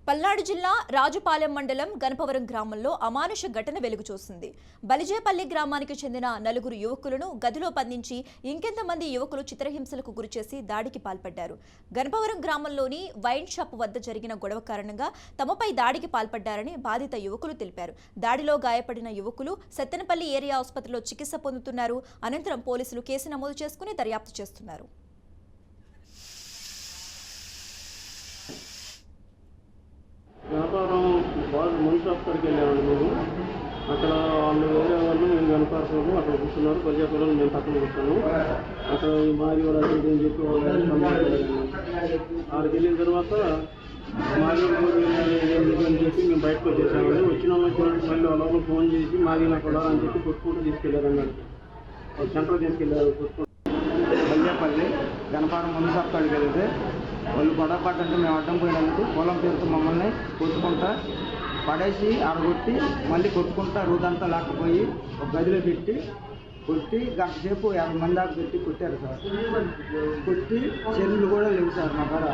పల్నాడు జిల్లా రాజుపాలెం మండలం గణపవరం గ్రామంలో అమానుష ఘటన వెలుగు చూసింది. బలిజేపల్లి గ్రామానికి చెందిన నలుగురు యువకులను గదిలో బంధించి ఇంకెంతమంది యువకులు చిత్రహింసలకు గురిచేసి దాడికి పాల్పడ్డారు. గణపవరం గ్రామంలోని వైన్ షాప్ వద్ద జరిగిన గొడవ కారణంగా తమపై దాడికి పాల్పడ్డారని బాధిత యువకులు తెలిపారు. దాడిలో గాయపడిన యువకులు సత్తెనపల్లి ఏరియా ఆసుపత్రిలో చికిత్స పొందుతున్నారు. అనంతరం పోలీసులు కేసు నమోదు చేసుకుని దర్యాప్తు చేస్తున్నారు. వ్యాపారం వాళ్ళు మనిషి అక్కడికి వెళ్ళామండి మేము. అక్కడ వాళ్ళు వేరే వాళ్ళు మేము కనపడుతున్నాము. అక్కడ కూర్చున్నారు. ప్రజాపురం మేము పక్కన కూర్చున్నాము. అక్కడ మాది కూడా అని చెప్పి ఆడికి వెళ్ళిన తర్వాత మాది అని చెప్పి మేము బయటకు వచ్చేసామండి. వచ్చిన మళ్ళీ వాళ్ళ ఫోన్ చేసి మాది నాకు అని చెప్పి కొట్టుకుంటూ తీసుకెళ్ళారు అన్నాడు. సెంటర్ తీసుకెళ్ళారు కొట్టుకుంటూ. బలిజేపల్లి గణపారం ముందు అక్కడికి వెళ్తే వాళ్ళు గొడవ పడ్డంటే మేము అడ్డం పోయినందుకు పొలం పేరుతో మమ్మల్ని కొట్టుకుంటా పడేసి ఆడగొట్టి మళ్ళీ కొట్టుకుంటా రోజంతా లాక్కపోయి ఒక గదిలో పెట్టి కొట్టి గంట సేపు 50 మంది దాకా పెట్టి కొట్టారు సార్. కొట్టి చెల్లులు కూడా లేవు సార్ మా కాడ.